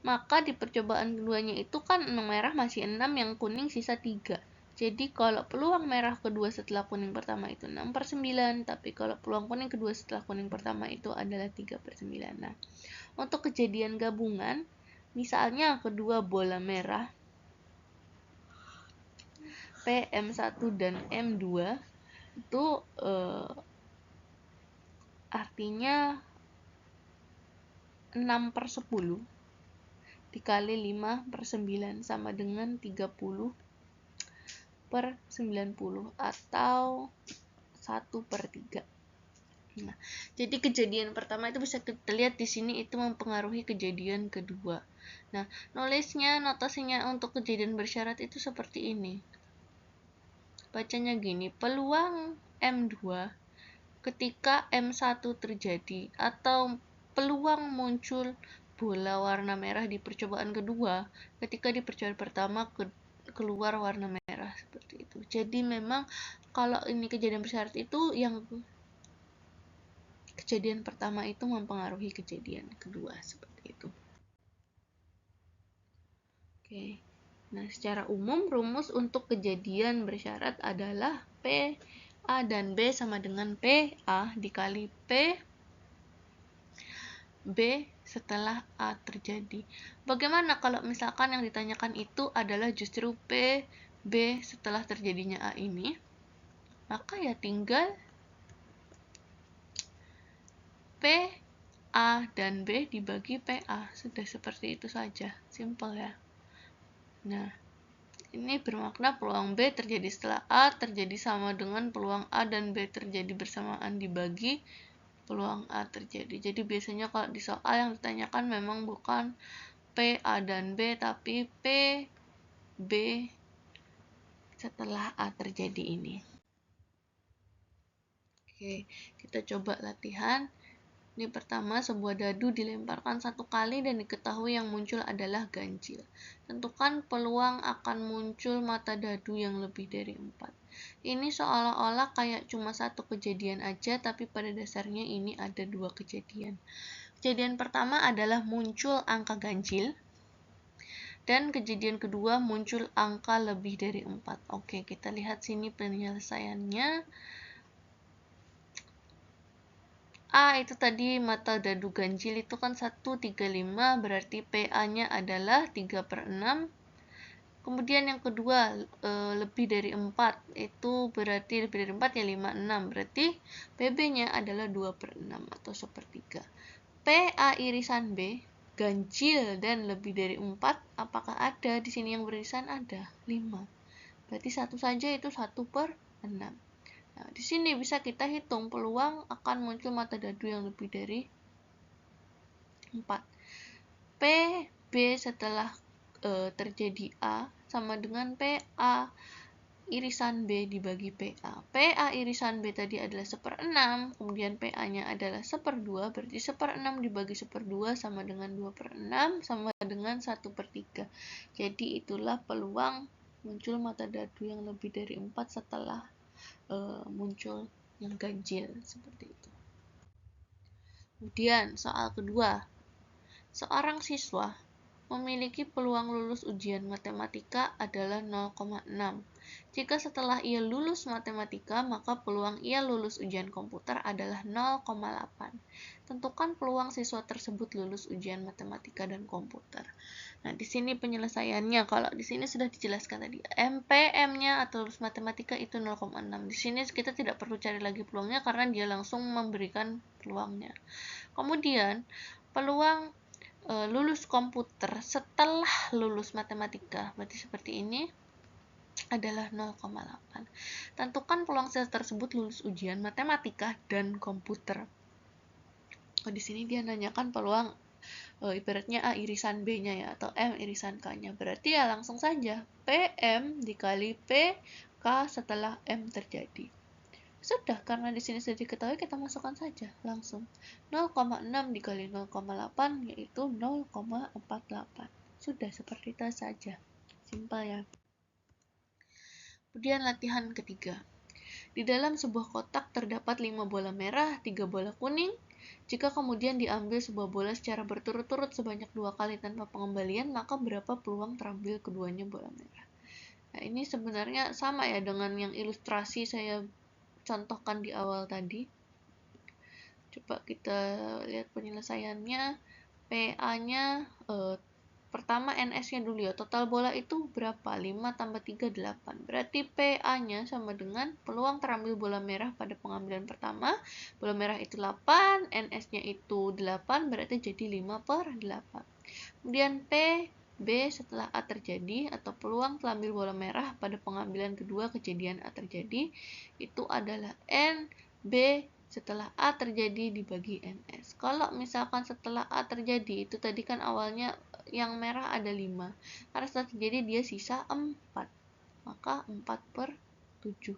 maka di percobaan keduanya itu kan merah masih 6, yang kuning sisa 3. Jadi kalau peluang merah kedua setelah kuning pertama itu 6/9, tapi kalau peluang kuning kedua setelah kuning pertama itu adalah 3/9. Nah, untuk kejadian gabungan, misalnya kedua bola merah P, M1 dan M2 itu artinya 6/10 dikali 5/9 sama dengan 30/90 atau 1/3. Nah, jadi kejadian pertama itu bisa kita lihat di sini itu mempengaruhi kejadian kedua. Nah, notasinya untuk kejadian bersyarat itu seperti ini. Bacanya gini, peluang M2 ketika M1 terjadi atau peluang muncul bola warna merah di percobaan kedua ketika di percobaan pertama keluar warna merah seperti itu. Jadi memang kalau ini kejadian bersyarat itu yang kejadian pertama itu mempengaruhi kejadian kedua seperti itu. Oke. Nah, secara umum rumus untuk kejadian bersyarat adalah P A dan B sama dengan PA dikali P B setelah A terjadi. Bagaimana kalau misalkan yang ditanyakan itu adalah justru P, B setelah terjadinya A ini? Maka ya tinggal P, A, dan B dibagi PA. Sudah seperti itu saja. Simple ya. Nah, ini bermakna peluang B terjadi setelah A terjadi sama dengan peluang A dan B terjadi bersamaan dibagi peluang A terjadi. Jadi biasanya kalau di soal yang ditanyakan memang bukan P, A, dan B, tapi P, B setelah A terjadi ini. Oke, kita coba latihan. Ini pertama, sebuah dadu dilemparkan 1 kali dan diketahui yang muncul adalah ganjil. Tentukan peluang akan muncul mata dadu yang lebih dari 4. Ini seolah-olah kayak cuma satu kejadian aja, tapi pada dasarnya ini ada 2 kejadian. Kejadian pertama adalah muncul angka ganjil, dan kejadian kedua muncul angka lebih dari 4. Oke, kita lihat sini penyelesaiannya. A itu tadi mata dadu ganjil itu kan 135, berarti PA-nya adalah 3/6. Kemudian yang kedua lebih dari 4, itu berarti lebih dari 4 ya 56, berarti PB-nya adalah 2/6 atau 1/3. PA irisan B ganjil dan lebih dari 4, apakah ada di sini yang beririsan? Ada 5. Berarti satu saja itu 1/6. Nah, di sini bisa kita hitung peluang akan muncul mata dadu yang lebih dari 4. PB setelah terjadi A sama dengan PA irisan B dibagi PA. PA irisan B tadi adalah 1/6, kemudian PA-nya adalah 1/2, berarti 1/6 dibagi 1/2 sama dengan 2/6, sama dengan 1/3. Jadi itulah peluang muncul mata dadu yang lebih dari 4 setelah muncul yang ganjil, seperti itu. Kemudian soal kedua, seorang siswa memiliki peluang lulus ujian matematika adalah 0,6. Jika setelah ia lulus matematika, maka peluang ia lulus ujian komputer adalah 0,8. Tentukan peluang siswa tersebut lulus ujian matematika dan komputer. Nah, di sini penyelesaiannya, kalau di sini sudah dijelaskan tadi, MPM-nya atau lulus matematika itu 0,6. Di sini kita tidak perlu cari lagi peluangnya karena dia langsung memberikan peluangnya. Kemudian, peluang lulus komputer setelah lulus matematika, berarti seperti ini, adalah 0,8. Tentukan peluang siswa tersebut lulus ujian matematika dan komputer. Di sini dia nanyakan peluang ibaratnya A irisan B-nya ya, atau M irisan K-nya. Berarti ya langsung saja PM dikali PK setelah M terjadi. Sudah, karena di sini sudah diketahui, kita masukkan saja langsung. 0,6 dikali 0,8 yaitu 0,48. Sudah, seperti itu saja. Simpel ya. Kemudian latihan ketiga. Di dalam sebuah kotak terdapat 5 bola merah, 3 bola kuning. Jika kemudian diambil sebuah bola secara berturut-turut sebanyak 2 kali tanpa pengembalian, maka berapa peluang terambil keduanya bola merah? Nah, ini sebenarnya sama ya dengan yang ilustrasi saya contohkan di awal tadi. Coba kita lihat penyelesaiannya. PA-nya pertama NS-nya dulu ya. Total bola itu berapa? 5 tambah 3, 8. Berarti PA-nya sama dengan peluang terambil bola merah pada pengambilan pertama. Bola merah itu 8, NS-nya itu 8, berarti jadi 5/8. Kemudian B setelah A terjadi, atau peluang terambil bola merah pada pengambilan kedua kejadian A terjadi, itu adalah NB setelah A terjadi dibagi NS. Kalau misalkan setelah A terjadi, itu tadi kan awalnya yang merah ada 5. Karena setelah terjadi dia sisa 4. Maka 4/7.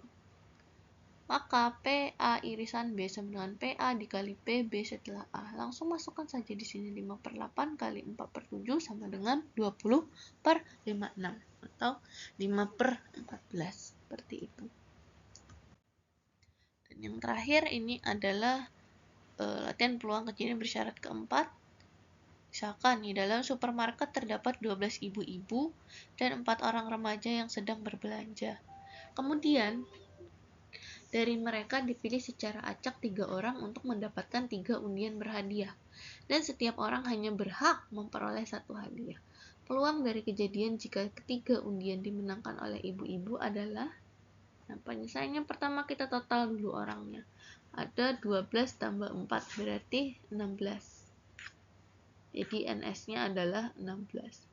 Maka PA irisan B sama dengan PA dikali PB setelah A. Langsung masukkan saja di sini 5/8 kali 4/7 sama dengan 20/56 atau 5/14. Seperti itu. Dan yang terakhir ini adalah latihan peluang kejadian bersyarat keempat. Misalkan di dalam supermarket terdapat 12 ibu-ibu dan 4 orang remaja yang sedang berbelanja. Kemudian dari mereka dipilih secara acak 3 orang untuk mendapatkan 3 undian berhadiah, dan setiap orang hanya berhak memperoleh 1 hadiah. Peluang dari kejadian jika ketiga undian dimenangkan oleh ibu-ibu adalah, nah penyelesaiannya pertama kita total dulu orangnya. Ada 12 tambah 4 berarti 16. Jadi NS-nya adalah 16.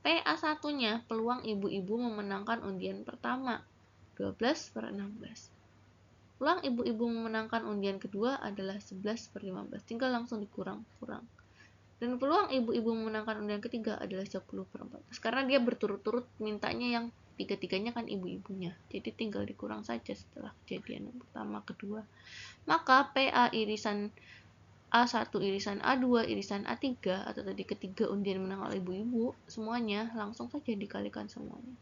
PA1-nya peluang ibu-ibu memenangkan undian pertama 12/16. Peluang ibu-ibu memenangkan undian kedua adalah 11/15, tinggal langsung dikurang-kurang. Dan peluang ibu-ibu memenangkan undian ketiga adalah 10/14, karena dia berturut-turut mintanya yang tiga-tiganya kan ibu-ibunya. Jadi tinggal dikurang saja setelah kejadian yang pertama, kedua. Maka PA irisan A1 irisan A2 irisan A3, atau tadi ketiga undian menang oleh ibu-ibu, semuanya langsung saja dikalikan semuanya.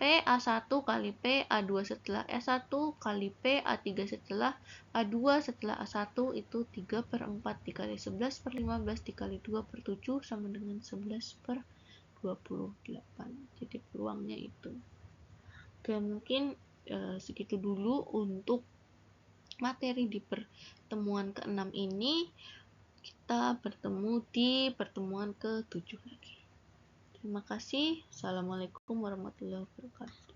PA1 kali PA2 setelah S1 kali PA3 setelah A2 setelah A1 itu 3/4 dikali 11/15 dikali 2/7 sama dengan 11/28. Jadi peluangnya itu. Oke, mungkin segitu dulu untuk materi di pertemuan ke-6 ini. Kita bertemu di pertemuan ke-7 lagi. Terima kasih. Assalamualaikum warahmatullahi wabarakatuh.